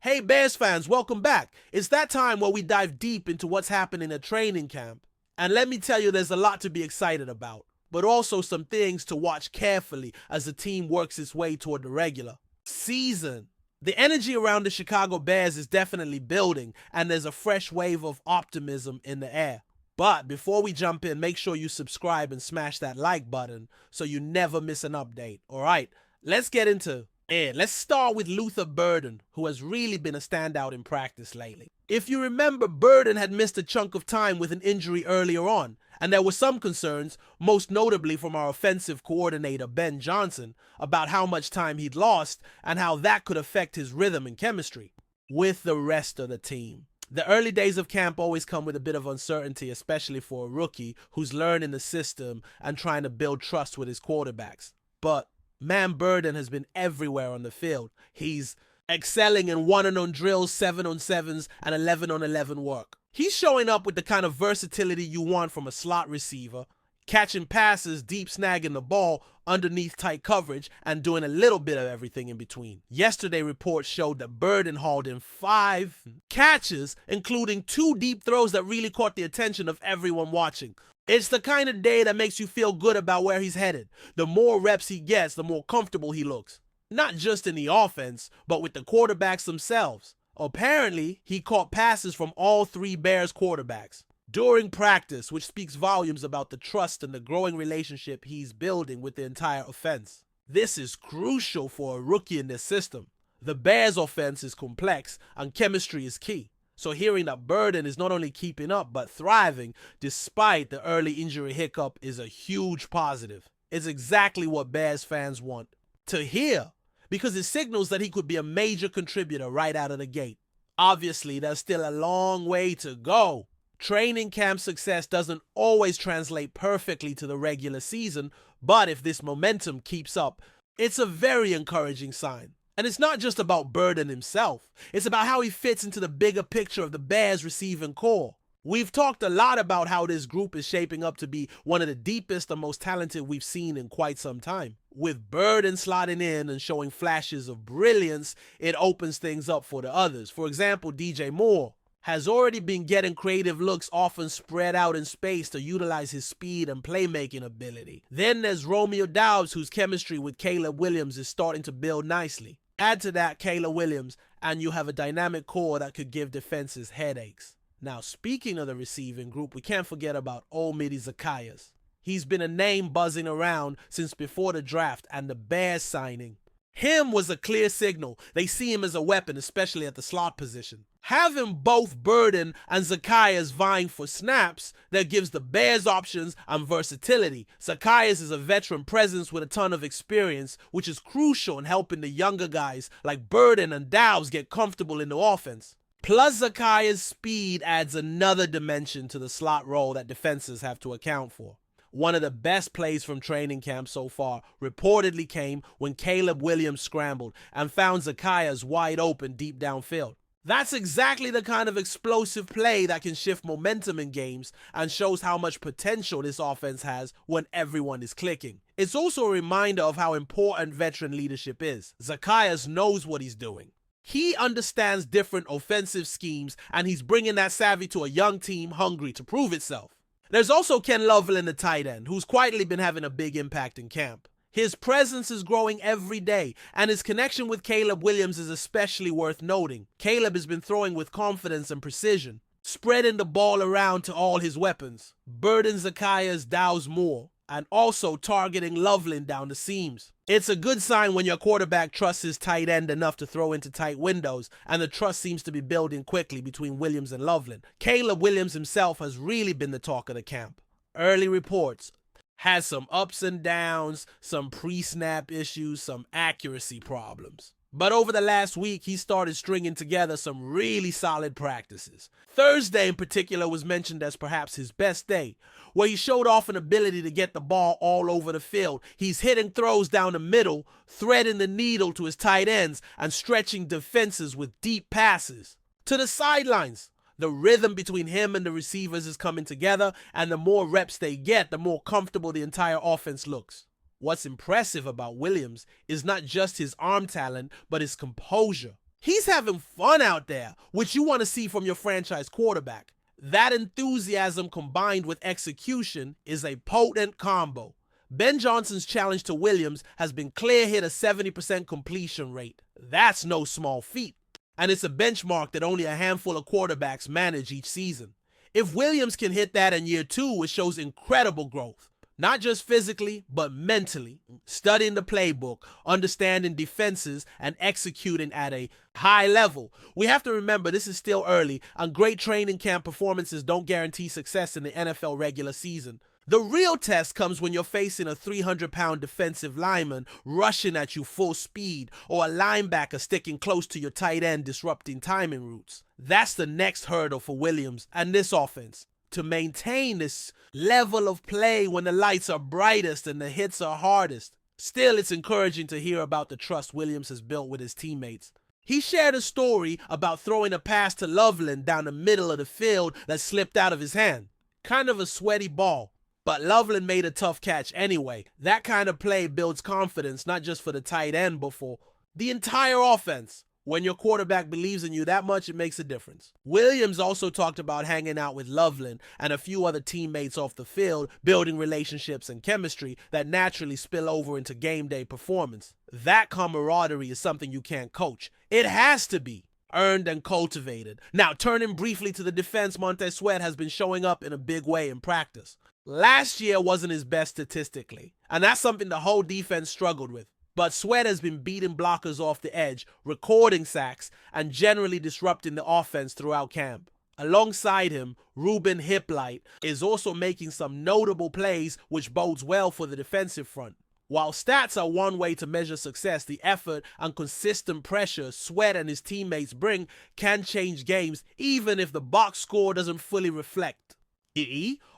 Hey Bears fans, welcome back. It's that time where we dive deep into what's happening at training camp. And let me tell you, there's a lot to be excited about, but also some things to watch carefully as the team works its way toward the regular season. The energy around the Chicago Bears is definitely building, and there's a fresh wave of optimism in the air. But before we jump in, make sure you subscribe and smash that like button so you never miss an update. All right, let's get into it. Let's start with Luther Burden, who has really been a standout in practice lately. If you remember, Burden had missed a chunk of time with an injury earlier on, and there were some concerns, most notably from our offensive coordinator Ben Johnson, about how much time he'd lost and how that could affect his rhythm and chemistry with the rest of the team. The early days of camp always come with a bit of uncertainty, especially for a rookie who's learning the system and trying to build trust with his quarterbacks. But man, Burden has been everywhere on the field. He's excelling in 1-on-1 drills, 7-on-7s, and 11-on-11 work. He's showing up with the kind of versatility you want from a slot receiver, catching passes, deep snagging the ball underneath tight coverage, and doing a little bit of everything in between. Yesterday, reports showed that Burden hauled in 5 catches, including 2 deep throws that really caught the attention of everyone watching. It's the kind of day that makes you feel good about where he's headed. The more reps he gets, the more comfortable he looks. Not just in the offense, but with the quarterbacks themselves. Apparently, he caught passes from all 3 Bears quarterbacks during practice, which speaks volumes about the trust and the growing relationship he's building with the entire offense. This is crucial for a rookie in this system. The Bears' offense is complex and chemistry is key. So hearing that Burden is not only keeping up but thriving despite the early injury hiccup is a huge positive. It's exactly what Bears fans want to hear, because it signals that he could be a major contributor right out of the gate. Obviously, there's still a long way to go. Training camp success doesn't always translate perfectly to the regular season, but if this momentum keeps up, it's a very encouraging sign. And it's not just about Burden himself. It's about how he fits into the bigger picture of the Bears receiving core. We've talked a lot about how this group is shaping up to be one of the deepest and most talented we've seen in quite some time. With Burden slotting in and showing flashes of brilliance, it opens things up for the others. For example, DJ Moore has already been getting creative looks often spread out in space to utilize his speed and playmaking ability. Then there's Romeo Doubs, whose chemistry with Caleb Williams is starting to build nicely. Add to that Caleb Williams, and you have a dynamic core that could give defenses headaches. Now, speaking of the receiving group, we can't forget about old Mitty Zacchaeus. He's been a name buzzing around since before the draft and the Bears signing. Him was a clear signal. They see him as a weapon, especially at the slot position. Having both Burden and Zacchaeus vying for snaps, that gives the Bears options and versatility. Zacchaeus is a veteran presence with a ton of experience, which is crucial in helping the younger guys like Burden and Doubs get comfortable in the offense. Plus, Zacchaeus' speed adds another dimension to the slot role that defenses have to account for. One of the best plays from training camp so far reportedly came when Caleb Williams scrambled and found Zacchaeus wide open deep downfield. That's exactly the kind of explosive play that can shift momentum in games and shows how much potential this offense has when everyone is clicking. It's also a reminder of how important veteran leadership is. Zacchaeus knows what he's doing. He understands different offensive schemes, and he's bringing that savvy to a young team hungry to prove itself. There's also Ken Loveland, the tight end, who's quietly been having a big impact in camp. His presence is growing every day, and his connection with Caleb Williams is especially worth noting. Caleb has been throwing with confidence and precision, spreading the ball around to all his weapons. Burden, Zacchaeus, Doubs, Moore, and also targeting Loveland down the seams. It's a good sign when your quarterback trusts his tight end enough to throw into tight windows, and the trust seems to be building quickly between Williams and Loveland. Caleb Williams himself has really been the talk of the camp. Early reports has some ups and downs, some pre-snap issues, some accuracy problems. But over the last week, he started stringing together some really solid practices. Thursday in particular was mentioned as perhaps his best day, where he showed off an ability to get the ball all over the field. He's hitting throws down the middle, threading the needle to his tight ends, and stretching defenses with deep passes to the sidelines. The rhythm between him and the receivers is coming together, and the more reps they get, the more comfortable the entire offense looks. What's impressive about Williams is not just his arm talent, but his composure. He's having fun out there, which you want to see from your franchise quarterback. That enthusiasm combined with execution is a potent combo. Ben Johnson's challenge to Williams has been clear hit a 70% completion rate. That's no small feat. And it's a benchmark that only a handful of quarterbacks manage each season. If Williams can hit that in year 2, it shows incredible growth. Not just physically, but mentally. Studying the playbook, understanding defenses, and executing at a high level. We have to remember this is still early, and great training camp performances don't guarantee success in the NFL regular season. The real test comes when you're facing a 300-pound defensive lineman rushing at you full speed, or a linebacker sticking close to your tight end disrupting timing routes. That's the next hurdle for Williams and this offense. To maintain this level of play when the lights are brightest and the hits are hardest. Still, it's encouraging to hear about the trust Williams has built with his teammates. He shared a story about throwing a pass to Loveland down the middle of the field that slipped out of his hand. Kind of a sweaty ball. But Loveland made a tough catch anyway. That kind of play builds confidence, not just for the tight end, but for the entire offense. When your quarterback believes in you that much, it makes a difference. Williams also talked about hanging out with Loveland and a few other teammates off the field, building relationships and chemistry that naturally spill over into game day performance. That camaraderie is something you can't coach. It has to be earned and cultivated. Now, turning briefly to the defense, Montez Sweat has been showing up in a big way in practice. Last year wasn't his best statistically, and that's something the whole defense struggled with. But Sweat has been beating blockers off the edge, recording sacks, and generally disrupting the offense throughout camp. Alongside him, Ruben Hiplight is also making some notable plays, which bodes well for the defensive front. While stats are one way to measure success, the effort and consistent pressure Sweat and his teammates bring can change games, even if the box score doesn't fully reflect.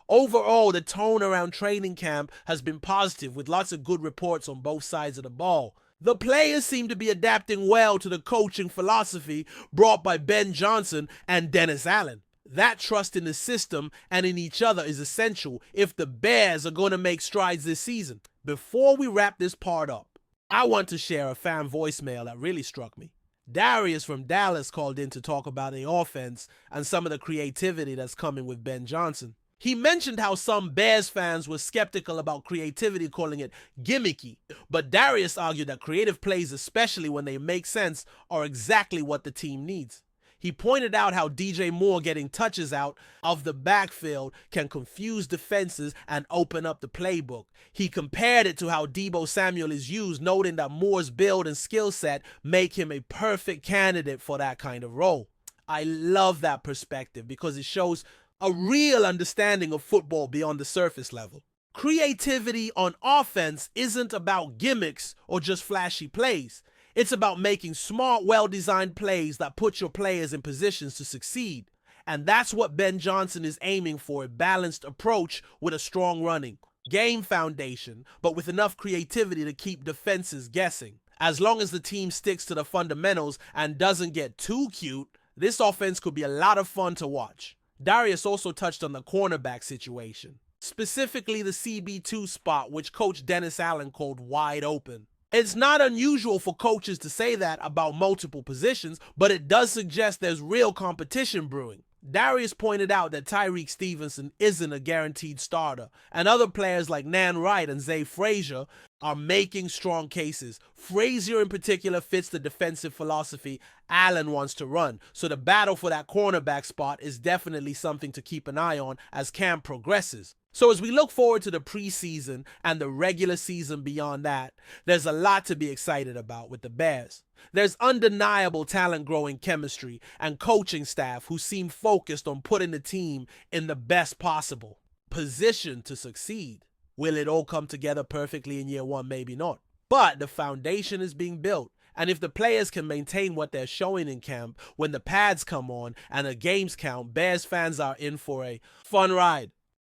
Overall, the tone around training camp has been positive, with lots of good reports on both sides of the ball. The players seem to be adapting well to the coaching philosophy brought by Ben Johnson and Dennis Allen. That trust in the system and in each other is essential if the Bears are going to make strides this season. Before we wrap this part up, I want to share a fan voicemail that really struck me. Darius from Dallas called in to talk about the offense and some of the creativity that's coming with Ben Johnson. He mentioned how some Bears fans were skeptical about creativity, calling it gimmicky. But Darius argued that creative plays, especially when they make sense, are exactly what the team needs. He pointed out how DJ Moore getting touches out of the backfield can confuse defenses and open up the playbook. He compared it to how Deebo Samuel is used, noting that Moore's build and skill set make him a perfect candidate for that kind of role. I love that perspective because it shows a real understanding of football beyond the surface level. Creativity on offense isn't about gimmicks or just flashy plays. It's about making smart, well-designed plays that put your players in positions to succeed. And that's what Ben Johnson is aiming for, a balanced approach with a strong running game foundation, but with enough creativity to keep defenses guessing. As long as the team sticks to the fundamentals and doesn't get too cute, this offense could be a lot of fun to watch. Darius also touched on the cornerback situation, specifically the CB2 spot, which Coach Dennis Allen called wide open. It's not unusual for coaches to say that about multiple positions, but it does suggest there's real competition brewing. Darius pointed out that Tyreek Stevenson isn't a guaranteed starter, and other players like Nan Wright and Zay Frazier are making strong cases. Frazier in particular fits the defensive philosophy Allen wants to run, so the battle for that cornerback spot is definitely something to keep an eye on as camp progresses. So as we look forward to the preseason and the regular season beyond that, there's a lot to be excited about with the Bears. There's undeniable talent-growing chemistry and coaching staff who seem focused on putting the team in the best possible position to succeed. Will it all come together perfectly in year one? Maybe not. But the foundation is being built. And if the players can maintain what they're showing in camp, when the pads come on and the games count, Bears fans are in for a fun ride.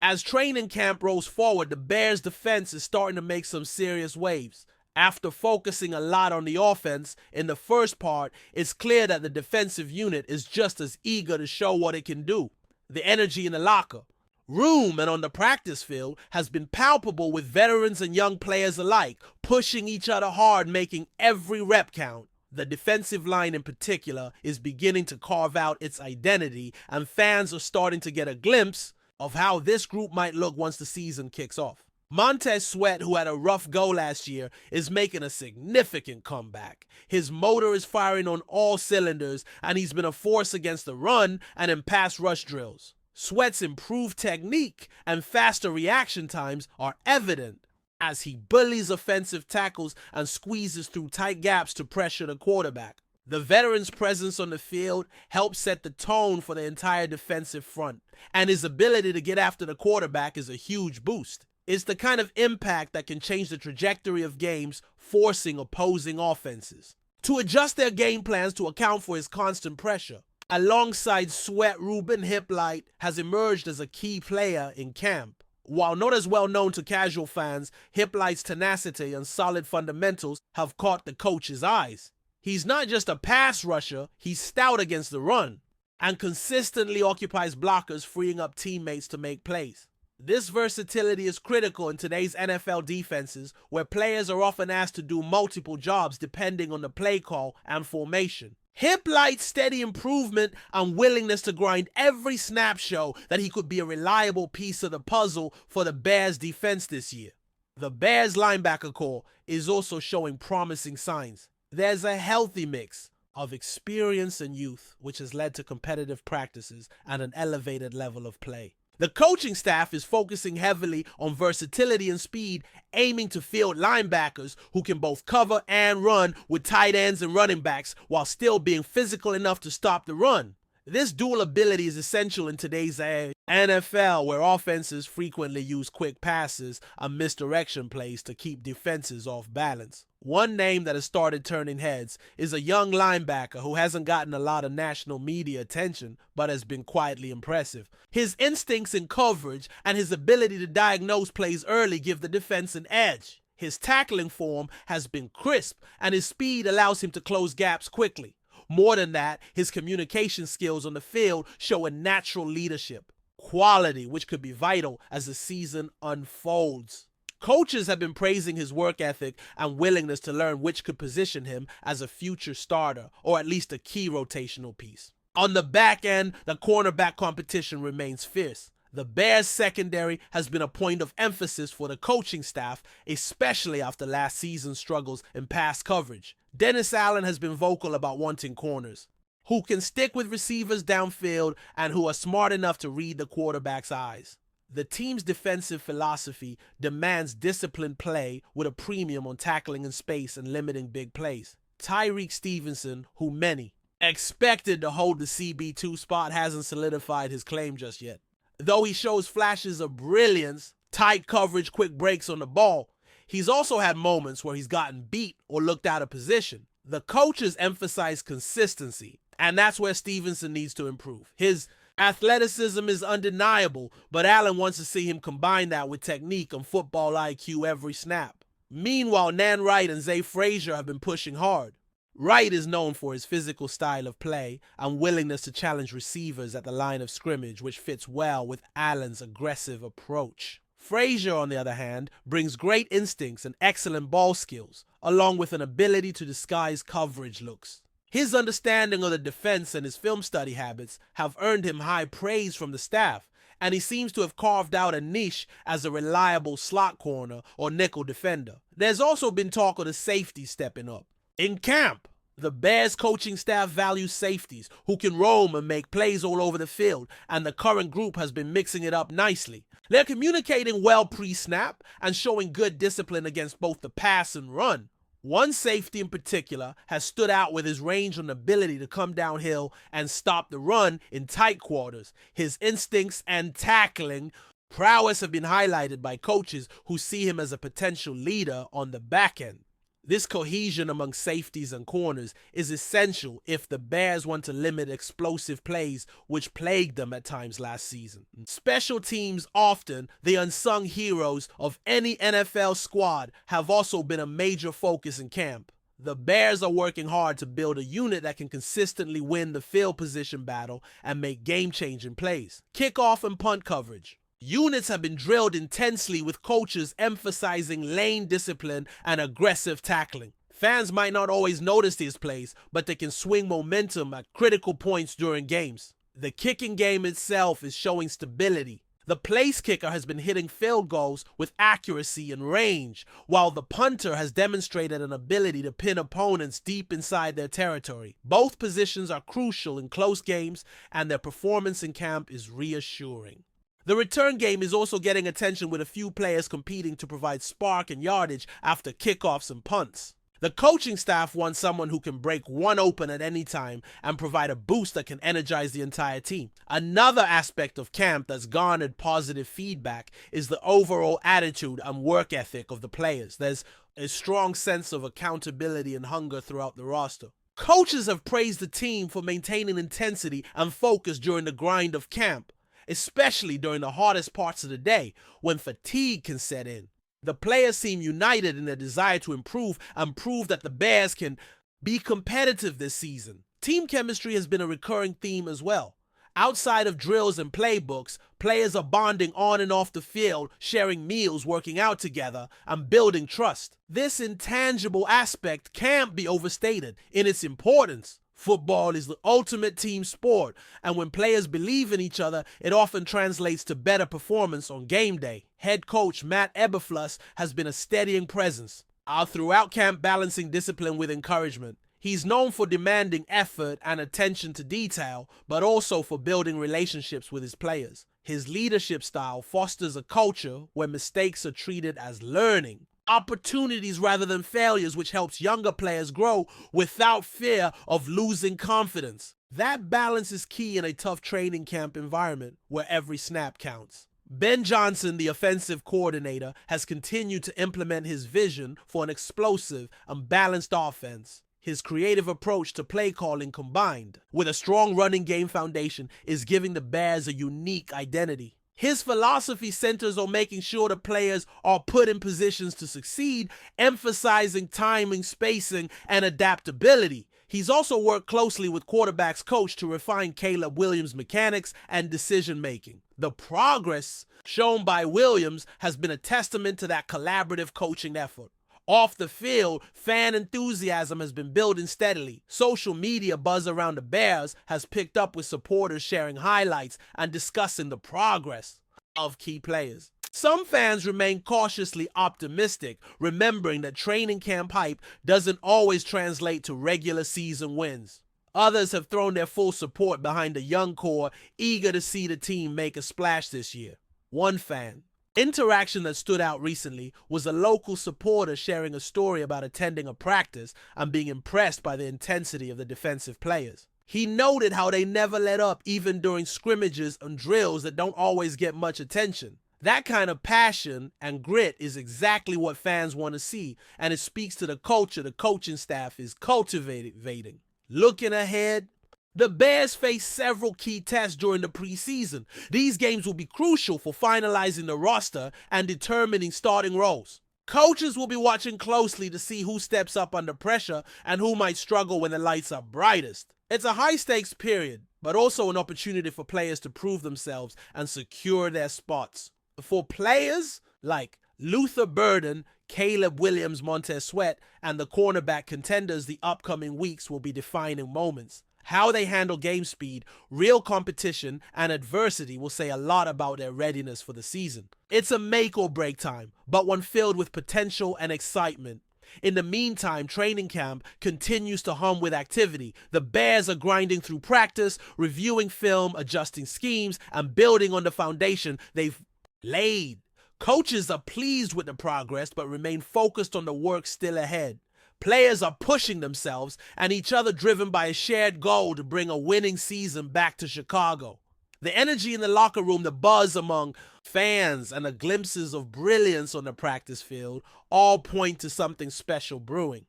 As training camp rolls forward, the Bears' defense is starting to make some serious waves. After focusing a lot on the offense in the first part, it's clear that the defensive unit is just as eager to show what it can do. The energy in the locker room and on the practice field has been palpable, with veterans and young players alike pushing each other hard, making every rep count. The defensive line in particular is beginning to carve out its identity, and fans are starting to get a glimpse of how this group might look once the season kicks off. Montez Sweat, who had a rough go last year, is making a significant comeback. His motor is firing on all cylinders, and he's been a force against the run and in pass rush drills. Sweat's improved technique and faster reaction times are evident as he bullies offensive tackles and squeezes through tight gaps to pressure the quarterback. The veteran's presence on the field helps set the tone for the entire defensive front, and his ability to get after the quarterback is a huge boost. It's the kind of impact that can change the trajectory of games, forcing opposing offenses to adjust their game plans to account for his constant pressure. Alongside Sweat, Ruben Hiplight has emerged as a key player in camp. While not as well known to casual fans, Hiplight's tenacity and solid fundamentals have caught the coach's eyes. He's not just a pass rusher, he's stout against the run and consistently occupies blockers, freeing up teammates to make plays. This versatility is critical in today's NFL defenses, where players are often asked to do multiple jobs depending on the play call and formation. Hiplight's steady improvement and willingness to grind every snap show that he could be a reliable piece of the puzzle for the Bears' defense this year. The Bears' linebacker core is also showing promising signs. There's a healthy mix of experience and youth, which has led to competitive practices and an elevated level of play. The coaching staff is focusing heavily on versatility and speed, aiming to field linebackers who can both cover and run with tight ends and running backs while still being physical enough to stop the run. This dual ability is essential in today's NFL, where offenses frequently use quick passes and misdirection plays to keep defenses off balance. One name that has started turning heads is a young linebacker who hasn't gotten a lot of national media attention but has been quietly impressive. His instincts in coverage and his ability to diagnose plays early give the defense an edge. His tackling form has been crisp, and his speed allows him to close gaps quickly. More than that, his communication skills on the field show a natural leadership quality which could be vital as the season unfolds. Coaches have been praising his work ethic and willingness to learn, which could position him as a future starter or at least a key rotational piece. On the back end, the cornerback competition remains fierce. The Bears' secondary has been a point of emphasis for the coaching staff, especially after last season's struggles in pass coverage. Dennis Allen has been vocal about wanting corners who can stick with receivers downfield and who are smart enough to read the quarterback's eyes. The team's defensive philosophy demands disciplined play with a premium on tackling in space and limiting big plays. Tyreek Stevenson, who many expected to hold the CB2 spot, hasn't solidified his claim just yet. Though he shows flashes of brilliance, tight coverage, quick breaks on the ball, he's also had moments where he's gotten beat or looked out of position. The coaches emphasize consistency, and that's where Stevenson needs to improve. His athleticism is undeniable, but Allen wants to see him combine that with technique and football IQ every snap. Meanwhile, Nan Wright and Zay Frazier have been pushing hard. Wright is known for his physical style of play and willingness to challenge receivers at the line of scrimmage, which fits well with Allen's aggressive approach. Frazier, on the other hand, brings great instincts and excellent ball skills, along with an ability to disguise coverage looks. His understanding of the defense and his film study habits have earned him high praise from the staff, and he seems to have carved out a niche as a reliable slot corner or nickel defender. There's also been talk of the safety stepping up. In camp, the Bears coaching staff values safeties who can roam and make plays all over the field, and the current group has been mixing it up nicely. They're communicating well pre-snap and showing good discipline against both the pass and run. One safety in particular has stood out with his range and ability to come downhill and stop the run in tight quarters. His instincts and tackling prowess have been highlighted by coaches who see him as a potential leader on the back end. This cohesion among safeties and corners is essential if the Bears want to limit explosive plays which plagued them at times last season. Special teams, often the unsung heroes of any NFL squad, have also been a major focus in camp. The Bears are working hard to build a unit that can consistently win the field position battle and make game-changing plays. Kickoff and punt coverage. Units have been drilled intensely with coaches emphasizing lane discipline and aggressive tackling. Fans might not always notice these plays, but they can swing momentum at critical points during games. The kicking game itself is showing stability. The place kicker has been hitting field goals with accuracy and range, while the punter has demonstrated an ability to pin opponents deep inside their territory. Both positions are crucial in close games, and their performance in camp is reassuring. The return game is also getting attention, with a few players competing to provide spark and yardage after kickoffs and punts. The coaching staff wants someone who can break one open at any time and provide a boost that can energize the entire team. Another aspect of camp that's garnered positive feedback is the overall attitude and work ethic of the players. There's a strong sense of accountability and hunger throughout the roster. Coaches have praised the team for maintaining intensity and focus during the grind of camp, especially during the hardest parts of the day when fatigue can set in. The players seem united in their desire to improve and prove that the Bears can be competitive this season. Team chemistry has been a recurring theme as well. Outside of drills and playbooks, players are bonding on and off the field, sharing meals, working out together, and building trust. This intangible aspect can't be overstated in its importance. Football is the ultimate team sport, and when players believe in each other, it often translates to better performance on game day. Head coach Matt Eberflus has been a steadying presence throughout camp, balancing discipline with encouragement. He's known for demanding effort and attention to detail, but also for building relationships with his players. His leadership style fosters a culture where mistakes are treated as learning opportunities rather than failures, which helps younger players grow without fear of losing confidence. That balance is key in a tough training camp environment where every snap counts. Ben Johnson, the offensive coordinator, has continued to implement his vision for an explosive and balanced offense. His creative approach to play calling, combined with a strong running game foundation, is giving the Bears a unique identity. His philosophy centers on making sure the players are put in positions to succeed, emphasizing timing, spacing, and adaptability. He's also worked closely with quarterbacks coach to refine Caleb Williams' mechanics and decision-making. The progress shown by Williams has been a testament to that collaborative coaching effort. Off the field, fan enthusiasm has been building steadily. Social media buzz around the Bears has picked up, with supporters sharing highlights and discussing the progress of key players. Some fans remain cautiously optimistic, remembering that training camp hype doesn't always translate to regular season wins. Others have thrown their full support behind a young core eager to see the team make a splash this year. One fan interaction that stood out recently was a local supporter sharing a story about attending a practice and being impressed by the intensity of the defensive players. He noted how they never let up even during scrimmages and drills that don't always get much attention. That kind of passion and grit is exactly what fans want to see, and it speaks to the culture the coaching staff is cultivating. Looking ahead, the Bears face several key tests during the preseason. These games will be crucial for finalizing the roster and determining starting roles. Coaches will be watching closely to see who steps up under pressure and who might struggle when the lights are brightest. It's a high-stakes period, but also an opportunity for players to prove themselves and secure their spots. For players like Luther Burden, Caleb Williams, Montez Sweat, and the cornerback contenders, the upcoming weeks will be defining moments. How they handle game speed, real competition, and adversity will say a lot about their readiness for the season. It's a make or break time, but one filled with potential and excitement. In the meantime, training camp continues to hum with activity. The Bears are grinding through practice, reviewing film, adjusting schemes, and building on the foundation they've laid. Coaches are pleased with the progress, but remain focused on the work still ahead. Players are pushing themselves and each other, driven by a shared goal to bring a winning season back to Chicago. The energy in the locker room, the buzz among fans, and the glimpses of brilliance on the practice field all point to something special brewing.